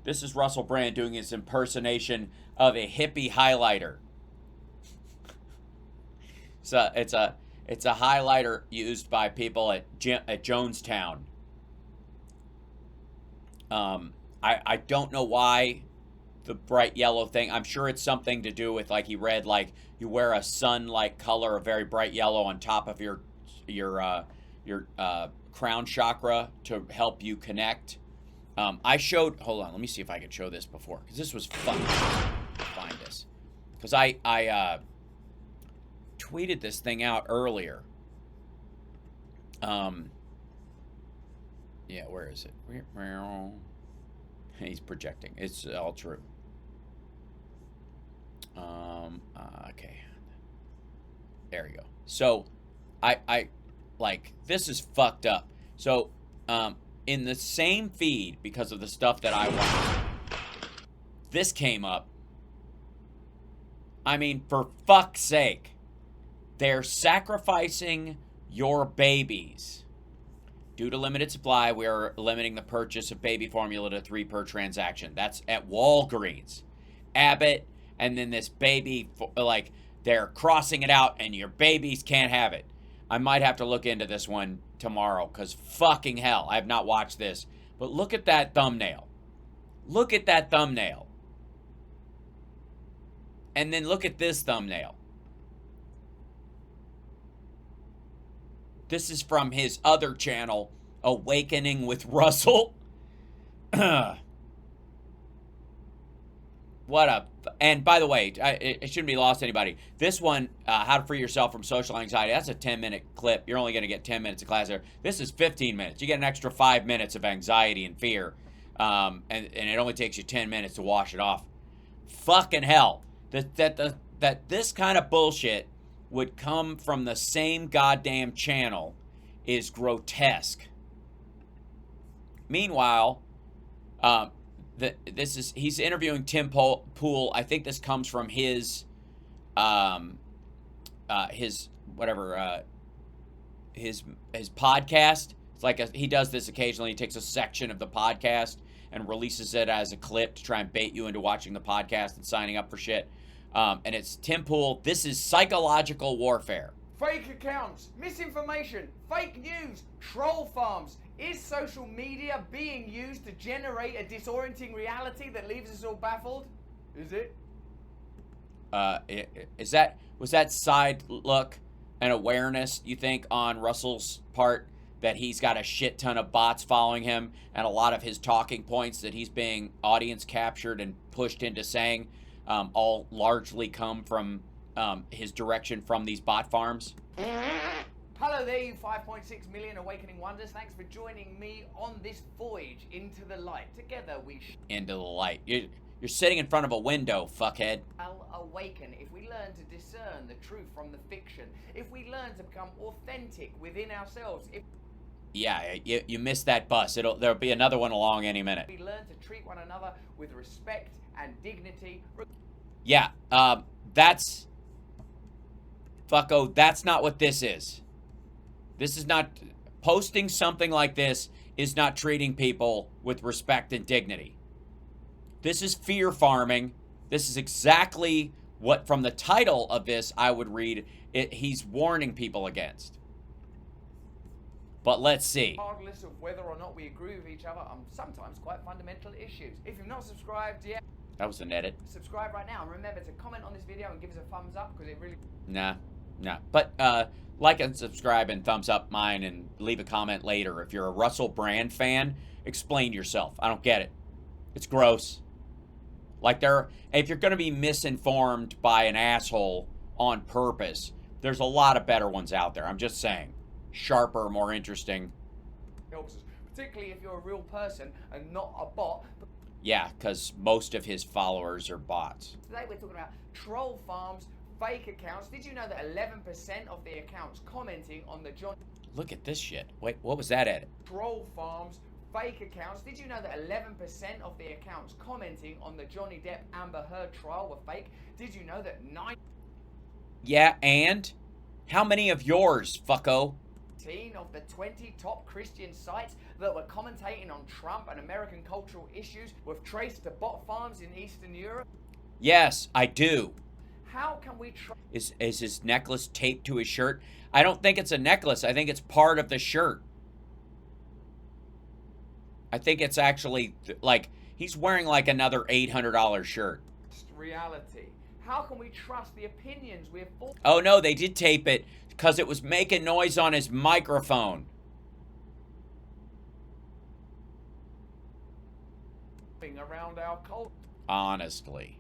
This is Russell Brand doing his impersonation of a hippie highlighter. So it's a highlighter used by people at Jonestown. I don't know why the bright yellow thing. I'm sure it's something to do with, like, he read, like, you wear a sun-like color, a very bright yellow on top of your crown chakra to help you connect. I showed, hold on, let me see if I could show this before, because this was fun to find this. Because I tweeted this thing out earlier. Yeah, where is it? He's projecting. It's all true. Okay. There you go. So, I like, this is fucked up. So, in the same feed, because of the stuff that I watch, this came up. I mean, for fuck's sake. They're sacrificing your babies. Due to limited supply, we are limiting the purchase of baby formula to 3 per transaction. That's at Walgreens. Abbott, and then this baby, like, they're crossing it out, and your babies can't have it. I might have to look into this one tomorrow, because fucking hell, I have not watched this. But look at that thumbnail. Look at that thumbnail. And then look at this thumbnail. This is from his other channel, Awakening with Russell. What a... And by the way, it shouldn't be lost to anybody. This one, How to Free Yourself from Social Anxiety, that's a 10-minute clip. You're only going to get 10 minutes of class there. This is 15 minutes. You get an extra 5 minutes of anxiety and fear. And it only takes you 10 minutes to wash it off. Fucking hell. That this kind of bullshit would come from the same goddamn channel is grotesque. Meanwhile, he's interviewing Tim Pool. I think this comes from his podcast. It's like he does this occasionally. He takes a section of the podcast and releases it as a clip to try and bait you into watching the podcast and signing up for shit. And it's Tim Pool. This is psychological warfare. Fake accounts, misinformation, fake news, troll farms. Is social media being used to generate a disorienting reality that leaves us all baffled? Is it? Was that side look and awareness, you think, on Russell's part, that he's got a shit ton of bots following him, and a lot of his talking points that he's being audience captured and pushed into saying all largely come from his direction from these bot farms? Hello there, you 5.6 million awakening wonders. Thanks for joining me on this voyage into the light. Together we into the light. You're sitting in front of a window, fuckhead. I'll awaken if we learn to discern the truth from the fiction. If we learn to become authentic within ourselves. Yeah, you missed that bus. There'll be another one along any minute. We learn to treat one another with respect and dignity. Yeah, that's... Fucko, that's not what this is. This is not... Posting something like this is not treating people with respect and dignity. This is fear farming. This is exactly what, from the title of this, I would read, he's warning people against. But let's see. Regardless of whether or not we agree with each other on sometimes quite fundamental issues. If you've not subscribed yet... That was an edit. Subscribe right now, and remember to comment on this video and give us a thumbs up, because it really... Nah. But like and subscribe and thumbs up mine, and leave a comment later. If you're a Russell Brand fan, explain yourself. I don't get it. It's gross. Like, if you're going to be misinformed by an asshole on purpose, there's a lot of better ones out there. I'm just saying. Sharper, more interesting. Helps us, particularly if you're a real person and not a bot. Yeah, because most of his followers are bots. Today we're talking about troll farms, fake accounts. Did you know that 11% of the accounts commenting on the John... Look at this shit. Wait, what was that edit? Troll farms, fake accounts. Did you know that 11% of the accounts commenting on the Johnny Depp Amber Heard trial were fake? Did you know that 9... Yeah, and? How many of yours, fucko? Of the 20 top Christian sites that were commentating on Trump and American cultural issues with traced to bot farms in Eastern Europe? Yes, I do. How can we Is his necklace taped to his shirt? I don't think it's a necklace. I think it's part of the shirt. I think it's actually like he's wearing like another $800 shirt. reality? How can we trust the opinions we have formed? Oh no, they did tape it because it was making noise on his microphone. Around our culture. Honestly.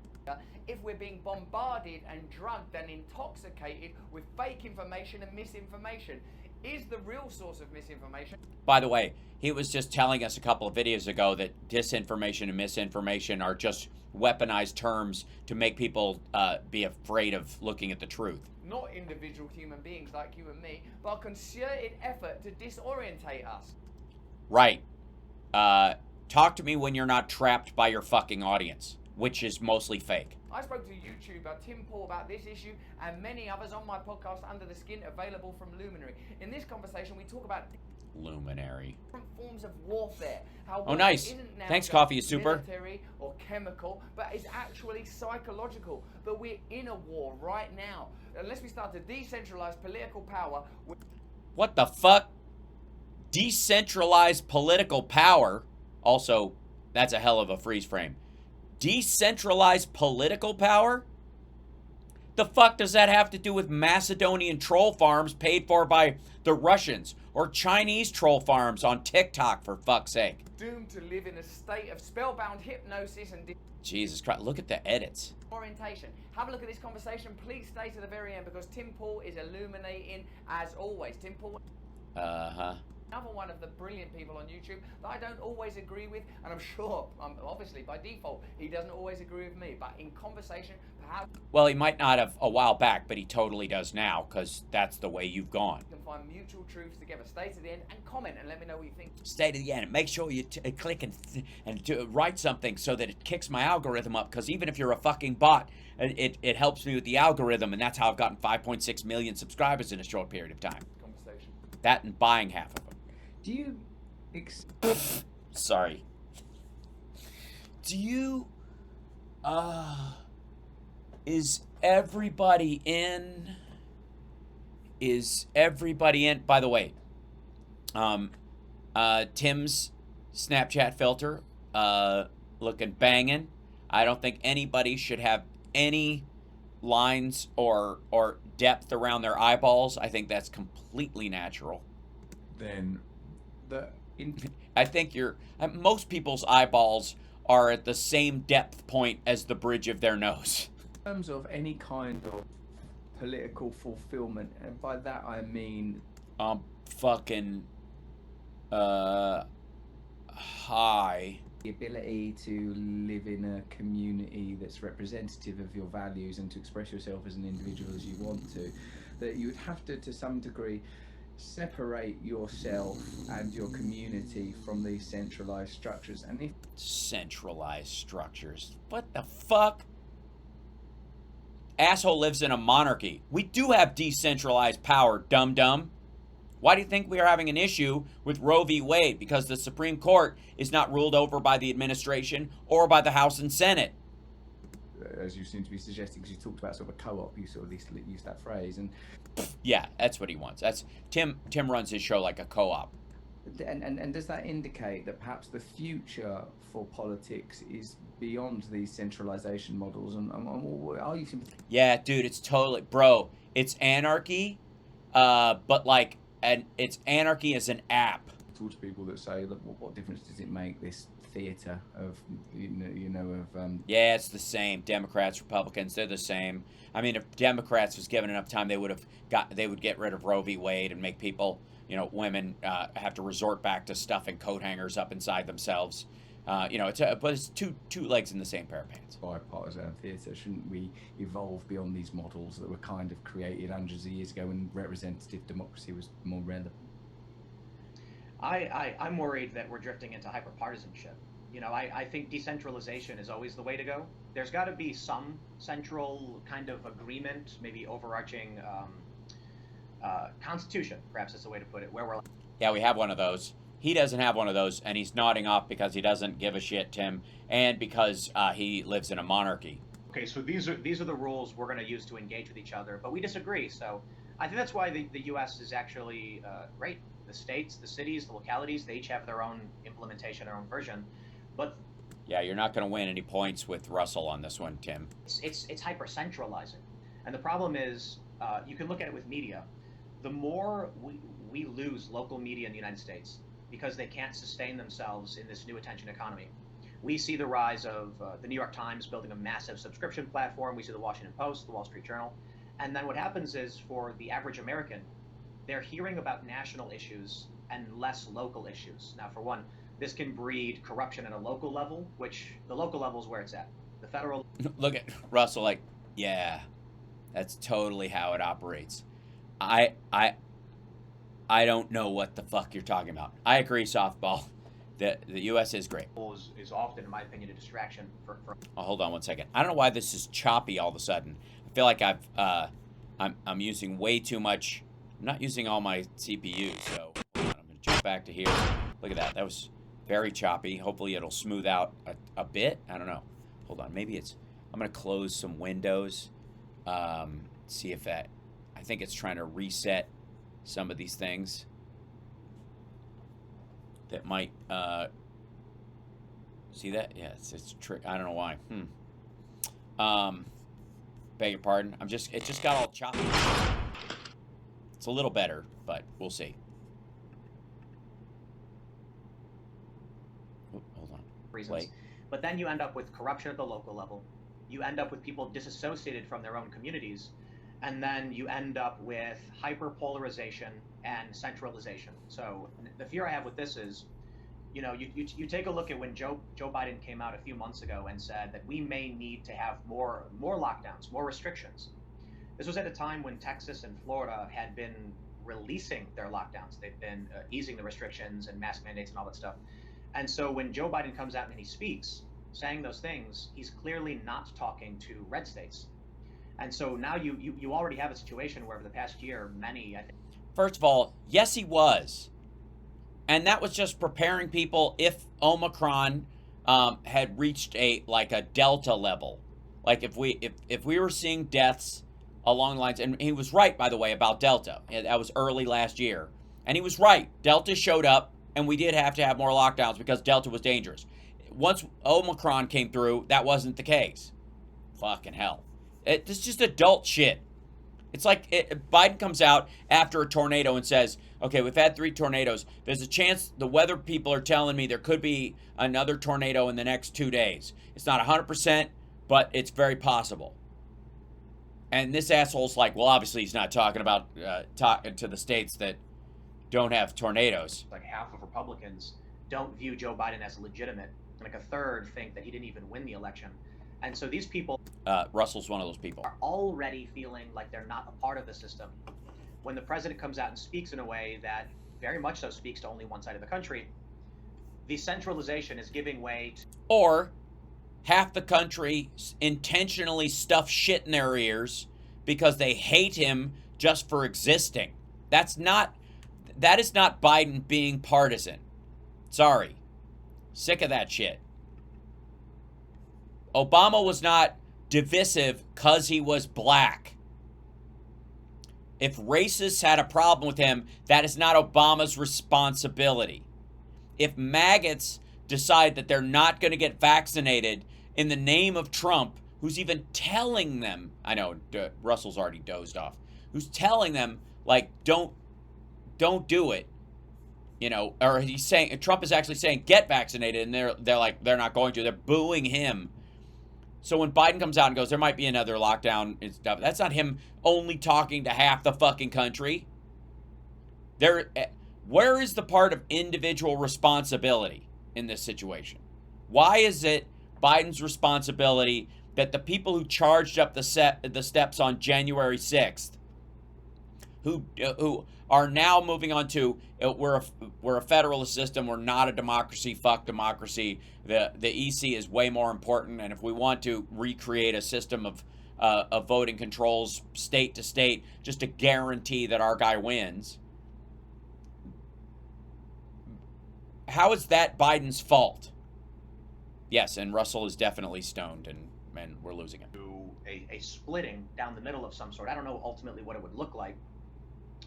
If we're being bombarded and drugged and intoxicated with fake information and misinformation, is the real source of misinformation? By the way, he was just telling us a couple of videos ago that disinformation and misinformation are just weaponized terms to make people be afraid of looking at the truth. Not individual human beings like you and me, but a concerted effort to disorientate us. Right. Talk to me when you're not trapped by your fucking audience, which is mostly fake. I spoke to YouTuber Tim Paul about this issue and many others on my podcast Under the Skin, available from Luminary. In this conversation, we talk about Luminary. different forms of warfare. How Oh, nice. isn't now Thanks, just Coffee is super. military or chemical, but is actually psychological. That we're in a war right now. Unless we start to decentralize political power. What the fuck? Decentralized political power. Also, that's a hell of a freeze frame. Decentralized political power? The fuck does that have to do with Macedonian troll farms paid for by the Russians or Chinese troll farms on TikTok, for fuck's sake? Doomed to live in a state of spellbound hypnosis and Jesus Christ, look at the edits. orientation. Have a look at this conversation. Please stay to the very end because Tim Paul is illuminating as always. Tim Paul. Another one of the brilliant people on YouTube that I don't always agree with, and I'm sure, obviously by default, he doesn't always agree with me, but in conversation, perhaps... Well, he might not have a while back, but he totally does now, because that's the way you've gone. ...we can find mutual truths together. Stay to the end and comment and let me know what you think. Stay to the end and make sure you click and write something so that it kicks my algorithm up, because even if you're a fucking bot, it helps me with the algorithm, and that's how I've gotten 5.6 million subscribers in a short period of time. Conversation. That and buying half of them. Do you... Sorry. Do you... Is everybody in? Is everybody in? By the way, Tim's Snapchat filter, looking banging. I don't think anybody should have any lines or depth around their eyeballs. I think that's completely natural. Then... I think most people's eyeballs are at the same depth point as the bridge of their nose. In terms of any kind of political fulfillment, and by that I mean... Fucking... High. The ability to live in a community that's representative of your values and to express yourself as an individual as you want to, that you would have to some degree, separate yourself and your community from these centralized structures. And if centralized structures, what the fuck? Asshole lives in a monarchy. We do have decentralized power, dum-dum. Why do you think we are having an issue with Roe v. Wade? Because the Supreme Court is not ruled over by the administration or by the House and Senate. As you seem to be suggesting, because you talked about sort of a co-op, you sort of used that phrase, and yeah, that's what he wants. That's Tim runs his show like a co-op. And does that indicate that perhaps the future for politics is beyond these centralization models? And are you? Yeah, dude, it's totally, bro. It's anarchy, but like, and it's anarchy as an app. Talk to people that say, look, what difference does it make, this theater of yeah, it's the same. Democrats, Republicans, they're the same. I mean, if Democrats was given enough time, they would get rid of Roe v. Wade and make people, women have to resort back to stuffing coat hangers up inside themselves. But it's two legs in the same pair of pants. Bipartisan theater, shouldn't we evolve beyond these models that were kind of created hundreds of years ago when representative democracy was more relevant? I'm worried that we're drifting into hyperpartisanship. I think decentralization is always the way to go. There's got to be some central kind of agreement, maybe overarching constitution, perhaps is the way to put it, where we're. Yeah, we have one of those. He doesn't have one of those, and he's nodding off because he doesn't give a shit, Tim, and because he lives in a monarchy. Okay, so these are the rules we're going to use to engage with each other, but we disagree. So I think that's why the U.S. is actually great. The states, the cities, the localities, they each have their own implementation, their own version. But yeah, you're not going to win any points with Russell on this one, Tim. It's hyper centralizing, and the problem is you can look at it with media. The more we lose local media in the United States because they can't sustain themselves in this new attention economy. We see the rise of the New York Times building a massive subscription platform. We see the Washington Post, the Wall Street Journal. And then what happens is for the average American, they're hearing about national issues and less local issues. Now, for one, this can breed corruption at a local level, which the local level is where it's at. The federal. Look at Russell like, yeah, that's totally how it operates. I don't know what the fuck you're talking about. I agree, softball. The U.S. is great. Is often, in my opinion, a distraction for. Oh, hold on one second. I don't know why this is choppy all of a sudden. I feel like I'm using way too much. I'm not using all my CPU, so hold on, I'm gonna jump back to here. Look at that. That was very choppy. Hopefully it'll smooth out a bit. I don't know. Hold on. Maybe it's. I'm gonna close some windows. See if that. I think it's trying to reset some of these things that might see that. Yeah, it's trick. I don't know why. Beg your pardon. it just got all choppy. It's a little better, but we'll see. Hold on. Reasons. Wait. But then you end up with corruption at the local level. You end up with people disassociated from their own communities. And then you end up with hyperpolarization and centralization. So the fear I have with this is, you take a look at when Joe Biden came out a few months ago and said that we may need to have more lockdowns, more restrictions. This was at a time when Texas and Florida had been releasing their lockdowns. They've been easing the restrictions and mask mandates and all that stuff. And so when Joe Biden comes out and he speaks, saying those things, he's clearly not talking to red states. And so now you already have a situation where over the past year, many, I think. First of all, yes, he was. And that was just preparing people if Omicron had reached a Delta level. Like if we were seeing deaths along the lines, and he was right, by the way, about Delta. That was early last year. And he was right. Delta showed up, and we did have to have more lockdowns because Delta was dangerous. Once Omicron came through, that wasn't the case. Fucking hell. It's just adult shit. It's like Biden comes out after a tornado and says, okay, we've had 3 tornadoes. There's a chance, the weather people are telling me there could be another tornado in the next 2 days. It's not 100%, but it's very possible. And this asshole's like, well, obviously he's not talking about talking to the states that don't have tornadoes. Like half of Republicans don't view Joe Biden as legitimate. Like a third think that he didn't even win the election. And so these people, Russell's one of those people, are already feeling like they're not a part of the system. When the president comes out and speaks in a way that very much so speaks to only one side of the country, the centralization is giving way to... Or half the country intentionally stuff shit in their ears because they hate him just for existing. That is not Biden being partisan. Sorry. Sick of that shit. Obama was not divisive because he was black. If racists had a problem with him, that is not Obama's responsibility. If maggots decide that they're not going to get vaccinated in the name of Trump, who's even telling them, I know Russell's already dozed off, who's telling them, like, don't do it, or he's saying, Trump is actually saying, get vaccinated, and they're like, they're not going to, they're booing him. So when Biden comes out and goes, there might be another lockdown and stuff, that's not him only talking to half the fucking country. Where is the part of individual responsibility in this situation? Why is it Biden's responsibility that the people who charged up the steps on January 6th, who are now moving on to we're a federalist system, we're not a democracy, fuck democracy, the EC is way more important, and if we want to recreate a system of voting controls state to state just to guarantee that our guy wins. How is that Biden's fault? Yes, and Russell is definitely stoned, and we're losing him. A splitting down the middle of some sort. I don't know ultimately what it would look like,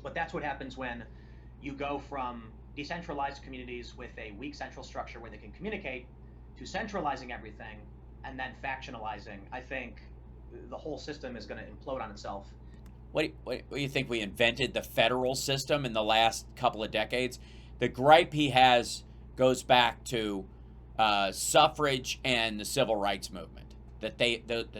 but that's what happens when you go from decentralized communities with a weak central structure where they can communicate to centralizing everything and then factionalizing. I think the whole system is going to implode on itself. What do you think? We invented the federal system in the last couple of decades? The gripe he has goes back to suffrage and the civil rights movement. That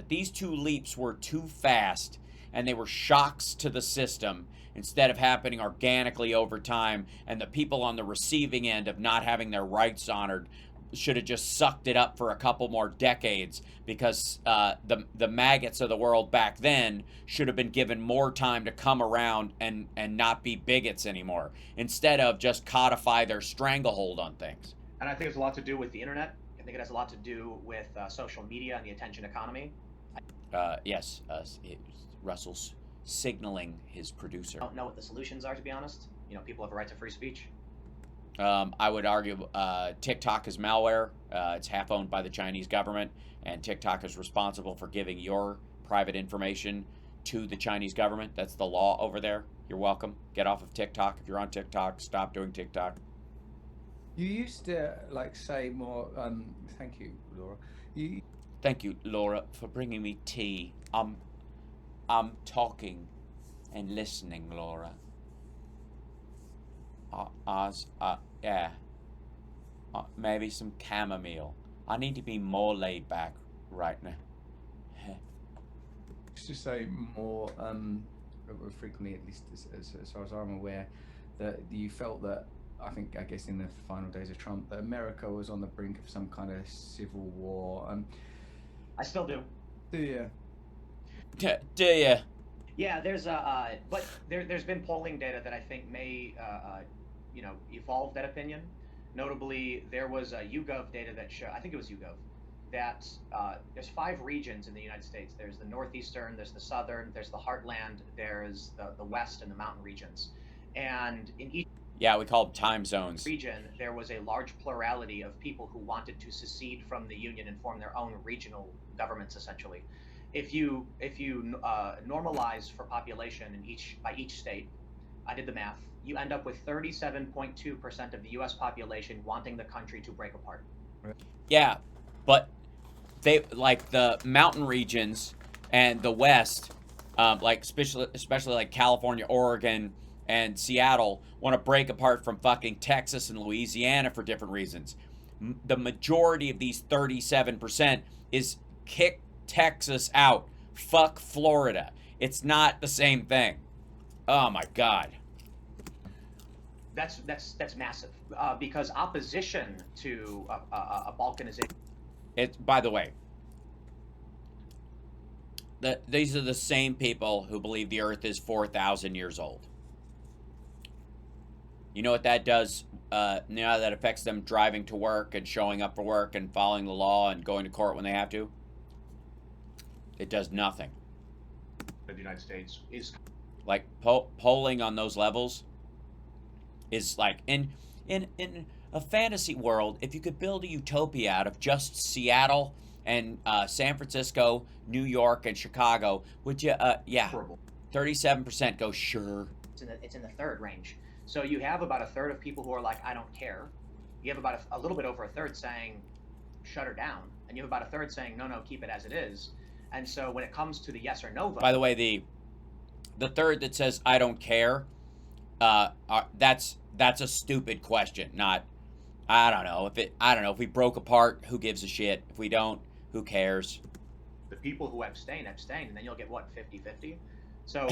these two leaps were too fast, and they were shocks to the system instead of happening organically over time, and the people on the receiving end of not having their rights honored should have just sucked it up for a couple more decades, because the maggots of the world back then should have been given more time to come around and not be bigots anymore, instead of just codify their stranglehold on things. And I think it's a lot to do with the internet. I think it has a lot to do with social media and the attention economy. Yes, Russell's signaling his producer. I don't know what the solutions are, to be honest. You know, people have a right to free speech. I would argue TikTok is malware. It's half owned by the Chinese government, and TikTok is responsible for giving your private information to the Chinese government. That's the law over there. You're welcome. Get off of TikTok. If you're on TikTok, stop doing TikTok. You used to say more. Thank you, Laura. Thank you, Laura, for bringing me tea. I'm talking and listening, Laura. Yeah. Maybe some chamomile. I need to be more laid back right now. Used to say more frequently, at least as far as I'm aware, that you felt that. I guess in the final days of Trump, that America was on the brink of some kind of civil war. I still do. Do you? Do you? Yeah, there's but there's been polling data that I think may evolve that opinion. Notably, there was YouGov data that showed, I think it was YouGov, that there's 5 regions in the United States. There's the northeastern, there's the southern, there's the heartland, there's the west and the mountain regions, and in each we call them time zones. Region, there was a large plurality of people who wanted to secede from the union and form their own regional governments. Essentially, if you normalize for population by each state, I did the math. You end up with 37.2% of the U.S. population wanting the country to break apart. Yeah, but they like the mountain regions and the West, like especially like California, Oregon, and Seattle, want to break apart from fucking Texas and Louisiana for different reasons. The majority of these 37% is kick Texas out, fuck Florida. It's not the same thing. Oh my God. That's massive, because opposition to a balkanization. By the way, these are the same people who believe the Earth is 4,000 years old. You know what that does? Now that affects them driving to work and showing up for work and following the law and going to court when they have to? It does nothing. The United States is like polling on those levels is like in a fantasy world. If you could build a utopia out of just Seattle and San Francisco, New York, and Chicago, would you? Yeah, 37% go sure. It's in the third range. So you have about a third of people who are like, I don't care. You have about a little bit over a third saying, shut her down. And you have about a third saying, no, keep it as it is. And so when it comes to the yes or no vote. By the way, the third that says, I don't care, that's a stupid question. Not, I don't know. If we broke apart, who gives a shit? If we don't, who cares? The people who abstain, and then you'll get, what, 50-50? So...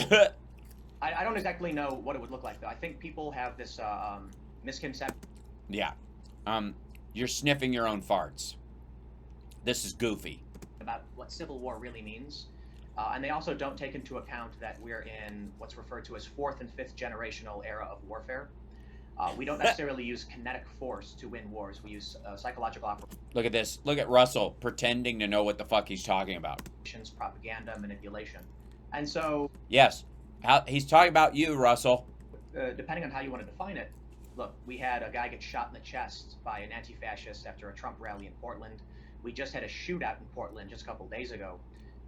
I don't exactly know what it would look like, though. I think people have this misconception. Yeah. You're sniffing your own farts. This is goofy. About what civil war really means. And they also don't take into account that we're in what's referred to as 4th and 5th generational era of warfare. We don't necessarily use kinetic force to win wars. We use psychological Look at this. Look at Russell pretending to know what the fuck he's talking about. operations, propaganda, manipulation. And so, Yes. He's talking about you, Russell. depending on how you want to define it, look, we had a guy get shot in the chest by an anti-fascist after a Trump rally in Portland. We just had a shootout in Portland just a couple days ago.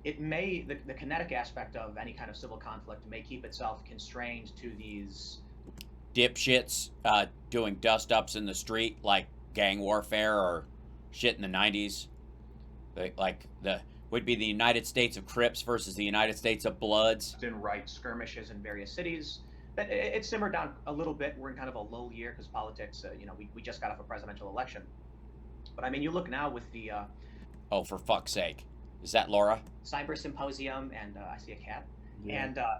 It may, the kinetic aspect of any kind of civil conflict may keep itself constrained to these dipshits doing dust-ups in the street like gang warfare or shit in the 90s. Would be the United States of Crips versus the United States of Bloods. in right skirmishes in various cities. But it simmered down a little bit. We're in kind of a lull year because politics, we just got off a presidential election. But I mean, you look now with the Oh, for fuck's sake. Is that Laura? cyber symposium, and I see a cat. Yeah.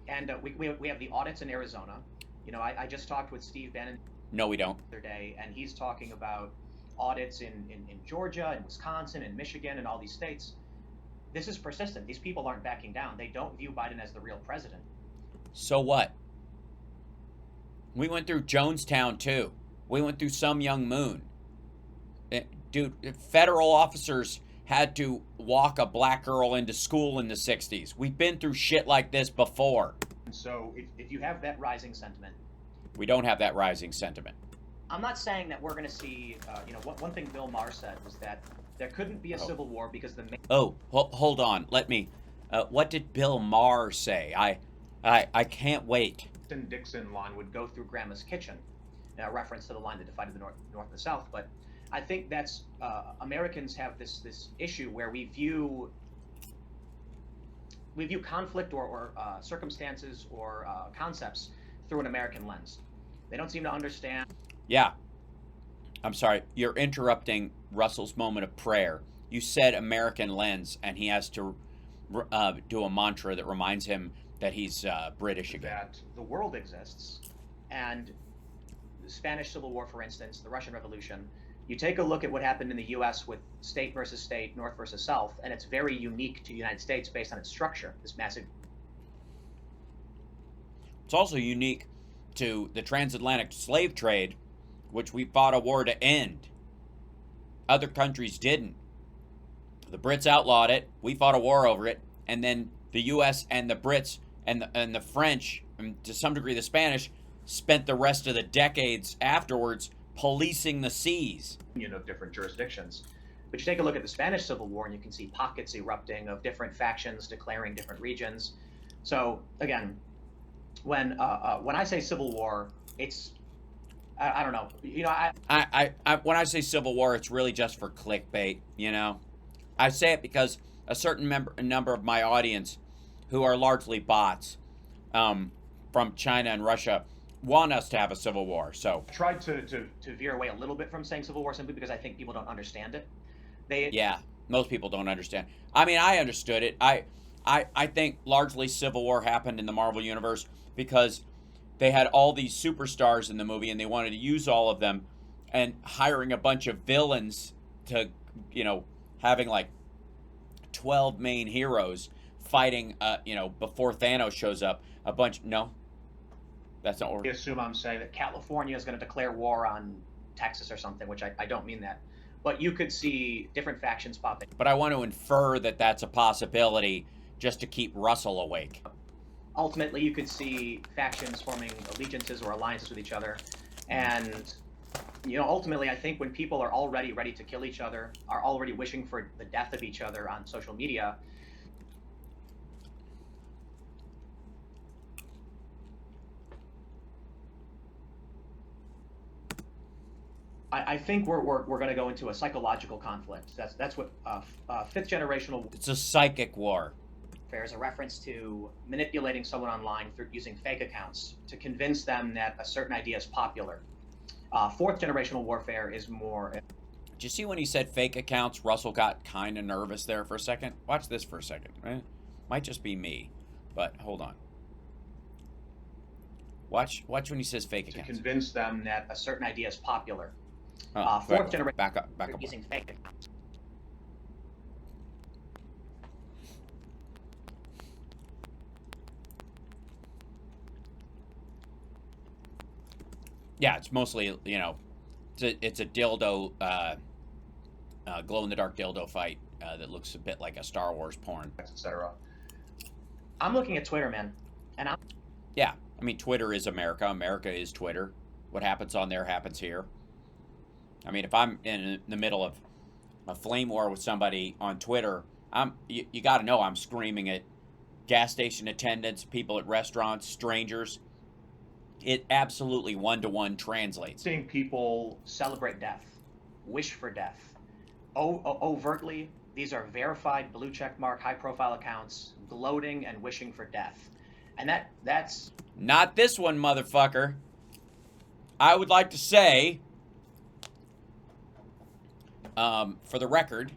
And we have the audits in Arizona. I just talked with Steve Bannon No, we don't. the other day, and he's talking about audits in Georgia and Wisconsin and Michigan and all these states. This is persistent. These people aren't backing down. They don't view Biden as the real president. So what? We went through Jonestown, too. We went through Some Young Moon. Dude, federal officers had to walk a black girl into school in the 60s. We've been through shit like this before. And so if you have that rising sentiment, We don't have that rising sentiment. I'm not saying that we're going to see, one thing Bill Maher said was that there couldn't be a civil war because the main Oh, hold on. Let me... what did Bill Maher say? I can't wait. Dixon line would go through Grandma's kitchen, a reference to the line that divided the North and the South. But I think that's Americans have this issue where we view conflict or circumstances or concepts through an American lens. They don't seem to understand. Yeah. I'm sorry. You're interrupting Russell's moment of prayer. You said American lens, and he has to do a mantra that reminds him that he's British again. That the world exists, and the Spanish Civil War, for instance, the Russian Revolution. You take a look at what happened in the U.S. with state versus state, North versus South, and it's very unique to the United States based on its structure, this massive. It's also unique to the transatlantic slave trade, which we fought a war to end. Other countries didn't. The Brits outlawed it. We fought a war over it. And then the U.S. and the Brits and the French, and to some degree the Spanish, spent the rest of the decades afterwards policing the seas. Of different jurisdictions. But you take a look at the Spanish Civil War and you can see pockets erupting of different factions declaring different regions. So again, when I say Civil War, it's I don't know. When I say Civil War, it's really just for clickbait, I say it because a certain number of my audience, who are largely bots from China and Russia, want us to have a civil war. So I tried to veer away a little bit from saying Civil War simply because I think people don't understand it. Yeah, most people don't understand. I mean, I understood it. I think largely Civil War happened in the Marvel Universe because they had all these superstars in the movie and they wanted to use all of them, and hiring a bunch of villains to, having like 12 main heroes fighting, before Thanos shows up, no, that's not what I assume I'm saying that California is going to declare war on Texas or something, which I don't mean that. But you could see different factions popping. But I want to infer that that's a possibility just to keep Russell awake. Ultimately, you could see factions forming allegiances or alliances with each other. And, ultimately, I think when people are already ready to kill each other, are already wishing for the death of each other on social media, I think we're going to go into a psychological conflict. That's what fifth generational. It's a psychic war. Warfare is a reference to manipulating someone online through using fake accounts to convince them that a certain idea is popular. Fourth generational warfare is more. Did you see when he said fake accounts, Russell got kind of nervous there for a second? Watch this for a second. Right? Might just be me, but hold on. Watch when he says fake accounts. To convince them that a certain idea is popular. Fourth generation. Back up. Using fake accounts. Yeah, it's mostly, you know, it's a dildo, glow-in-the-dark dildo fight that looks a bit like a Star Wars porn. etc. I'm looking at Twitter, man, and I'm Yeah, I mean, Twitter is America. America is Twitter. What happens on there happens here. I mean, if I'm in the middle of a flame war with somebody on Twitter, you got to know I'm screaming at gas station attendants, people at restaurants, strangers. It absolutely one-to-one translates. seeing people celebrate death, wish for death. Overtly, these are verified blue check mark, high-profile accounts gloating and wishing for death, and that's Not this one, motherfucker. I would like to say, for the record,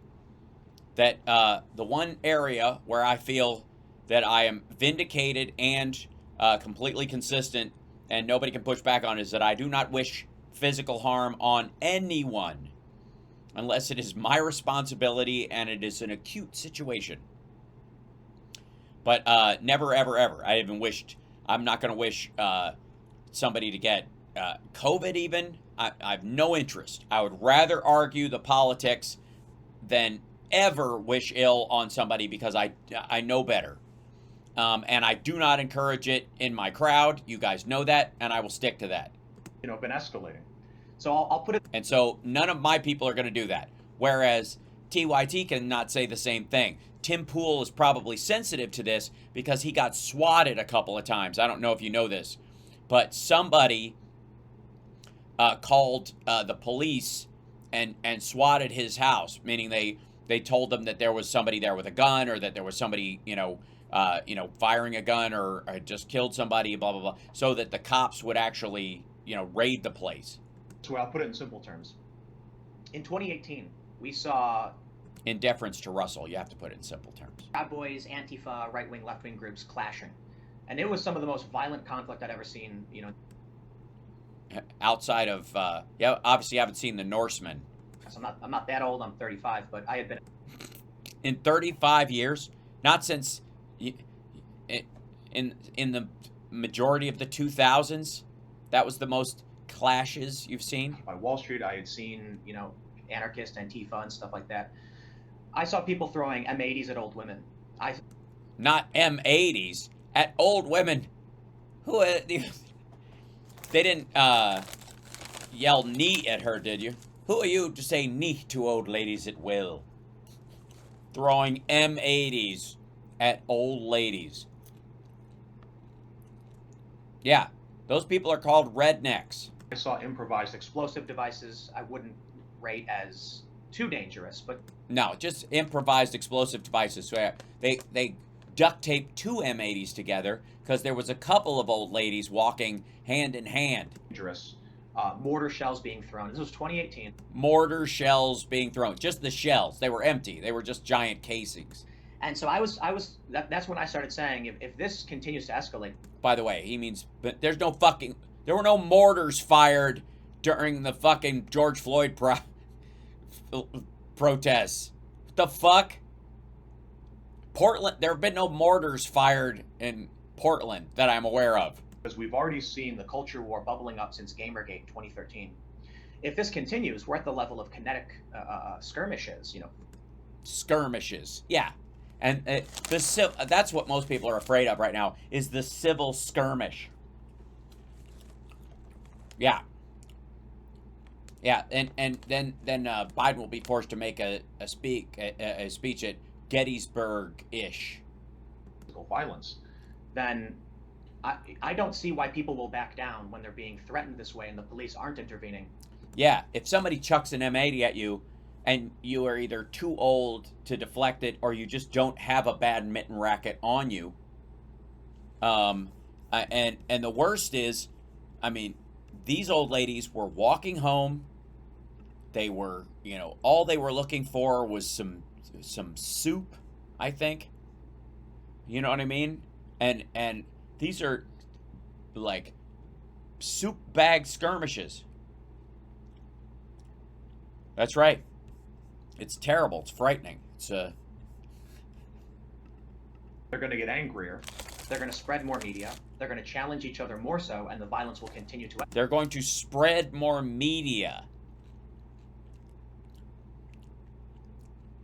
that the one area where I feel that I am vindicated and completely consistent and nobody can push back on is that I do not wish physical harm on anyone unless it is my responsibility and it is an acute situation. But never, ever, ever. I'm not going to wish somebody to get COVID even. I have no interest. I would rather argue the politics than ever wish ill on somebody because I know better. And I do not encourage it in my crowd. You guys know that, and I will stick to that. been escalating. So I'll put it. And so none of my people are going to do that. Whereas TYT cannot say the same thing. Tim Pool is probably sensitive to this because he got swatted a couple of times. I don't know if you know this, but somebody called the police and swatted his house, meaning they told them that there was somebody there with a gun or that there was somebody, firing a gun or had just killed somebody, blah, blah, blah, so that the cops would actually, raid the place. So I'll put it in simple terms. In 2018, we saw In deference to Russell, you have to put it in simple terms. Proud Boys, Antifa, right-wing, left-wing groups clashing. And it was some of the most violent conflict I'd ever seen, Outside of, obviously you haven't seen The Norseman. I'm not that old, I'm 35, but I had been... In 35 years, not since, in the majority of the 2000s, that was the most clashes you've seen? By Wall Street, I had seen, anarchist, Antifa, and stuff like that. I saw people throwing M80s at old women. Not M80s, at old women. Who, they didn't, yell knee at her, did you? Who are you to say knee to old ladies at will? Throwing M80s at old ladies. Yeah, those people are called rednecks. I saw improvised explosive devices I wouldn't rate as too dangerous, but... No, just improvised explosive devices. So they duct taped two M80s together because there was a couple of old ladies walking hand in hand. Dangerous. Mortar shells being thrown. This was 2018. Mortar shells being thrown. Just the shells. They were empty. They were just giant casings. And so that's when I started saying, if this continues to escalate... By the way, he means, but there were no mortars fired during the fucking George Floyd protests. What the fuck? Portland, there have been no mortars fired in Portland that I'm aware of. Because we've already seen the culture war bubbling up since Gamergate in 2013. If this continues, we're at the level of kinetic skirmishes, Skirmishes, yeah. And that's what most people are afraid of right now, is the civil skirmish. Yeah. Yeah, and then Biden will be forced to make a speech at Gettysburg-ish. Violence, then I don't see why people will back down when they're being threatened this way and the police aren't intervening. Yeah, if somebody chucks an M80 at you and you are either too old to deflect it or you just don't have a badminton racket on you, and the worst is, I mean, these old ladies were walking home. They were, all they were looking for was some soup, I think. You know what I mean? And these are like soup bag skirmishes. That's right. It's terrible. It's frightening. They're going to get angrier. They're going to spread more media. They're going to challenge each other more so, and the violence will continue to. They're going to spread more media.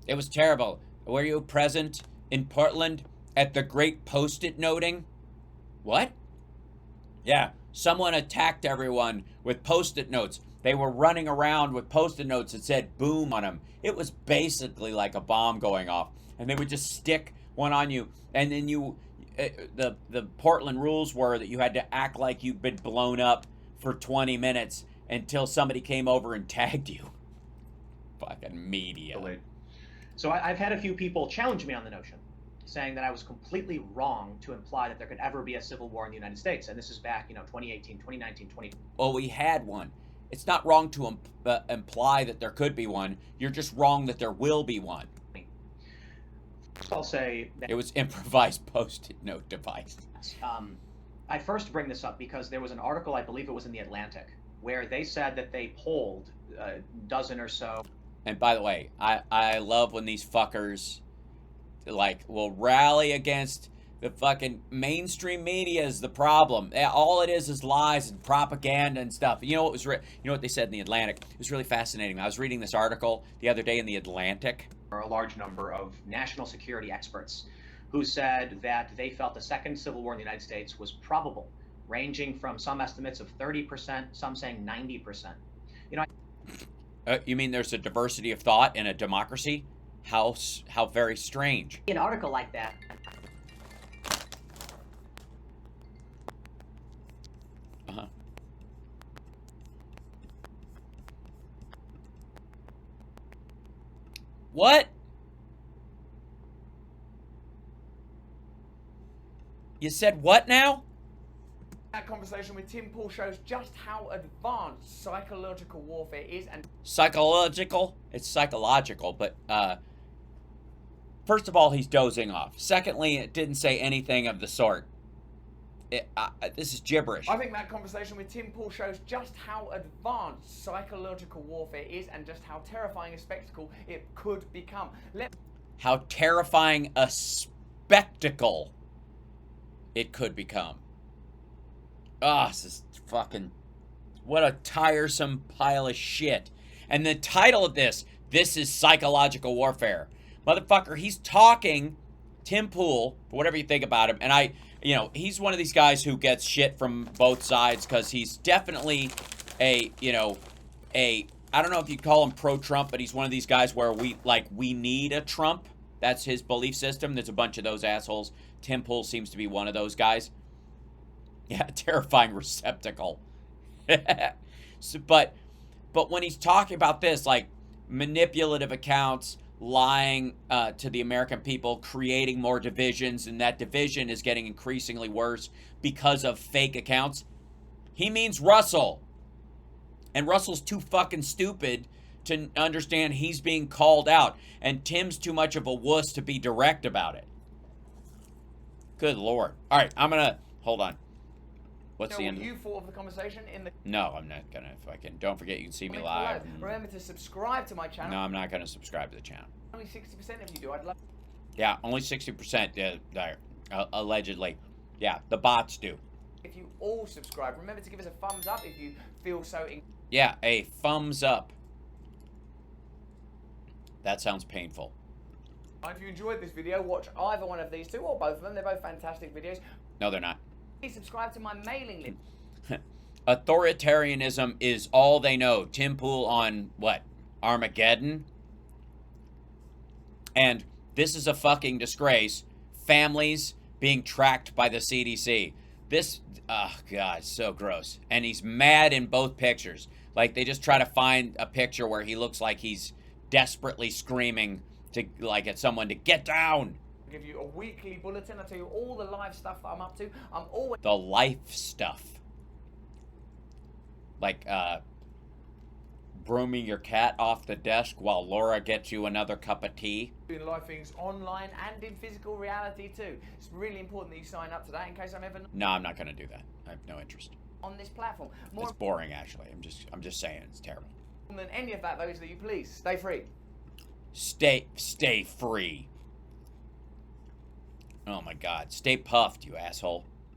It was terrible. Were you present in Portland at the great Post-it noting? What? Yeah, someone attacked everyone with Post-it notes. They were running around with Post-it notes that said boom on them. It was basically like a bomb going off. And they would just stick one on you. And then the Portland rules were that you had to act like you'd been blown up for 20 minutes until somebody came over and tagged you. Fucking media. So I've had a few people challenge me on the notion, saying that I was completely wrong to imply that there could ever be a civil war in the United States. And this is back, 2018, 2019, 20. Well, we had one. It's not wrong to imply that there could be one. You're just wrong that there will be one. I'll say that it was improvised Post-it note device. I first bring this up because there was an article, I believe it was in The Atlantic, where they said that they polled a dozen or so. And by the way, I love when these fuckers will rally against the fucking mainstream media is the problem. All it is lies and propaganda and stuff. You know what was you know what they said in The Atlantic? It was really fascinating. I was reading this article the other day in The Atlantic. A large number of national security experts who said that they felt the second civil war in the United States was probable, ranging from some estimates of 30%, some saying 90%. You mean there's a diversity of thought in a democracy? How very strange. An article like that. Uh-huh. What? You said what now? That conversation with Tim Pool shows just how advanced psychological warfare is and... Psychological? It's psychological, but, first of all, he's dozing off. Secondly, it didn't say anything of the sort. This is gibberish. I think that conversation with Tim Pool shows just how advanced psychological warfare is and just how terrifying a spectacle it could become. How terrifying a spectacle it could become. Ah, this is fucking... What a tiresome pile of shit. And the title of this is psychological warfare. Motherfucker, he's talking, Tim Pool, for whatever you think about him, and he's one of these guys who gets shit from both sides because he's definitely I don't know if you'd call him pro-Trump, but he's one of these guys where we need a Trump. That's his belief system. There's a bunch of those assholes. Tim Pool seems to be one of those guys. Yeah, terrifying receptacle. But when he's talking about this, manipulative accounts, lying to the American people, creating more divisions, and that division is getting increasingly worse because of fake accounts, he means Russell. And Russell's too fucking stupid to understand he's being called out. And Tim's too much of a wuss to be direct about it. Good Lord. All right, I'm going to... Hold on. What's the end? You thought of the conversation in the... No, I'm not going to. Fucking... Don't forget, you can see me live. Remember to subscribe to my channel. No, I'm not going to subscribe to the channel. Only 60% if you do. I'd love... Yeah, only 60%. Allegedly. Yeah, the bots do. If you all subscribe, remember to give us a thumbs up if you feel so... Yeah, a thumbs up. That sounds painful. If you enjoyed this video, watch either one of these two or both of them. They're both fantastic videos. No, they're not. Please subscribe to my mailing list. Authoritarianism is all they know. Tim Pool on, what, Armageddon? And this is a fucking disgrace. Families being tracked by the CDC. This, oh God, so gross. And he's mad in both pictures. They just try to find a picture where he looks like he's desperately screaming to, at someone to get down. I'll give you a weekly bulletin. I'll tell you all the live stuff that I'm up to. I'm always... The life stuff. Brooming your cat off the desk while Laura gets you another cup of tea. Doing live things online and in physical reality too. It's really important that you sign up to that in case I'm ever... No, I'm not going to do that. I have no interest. On this platform. It's boring, actually. I'm just saying, it's terrible. More than any of that, though, is that you please stay free. Stay free. Oh my God. Stay puffed, you asshole.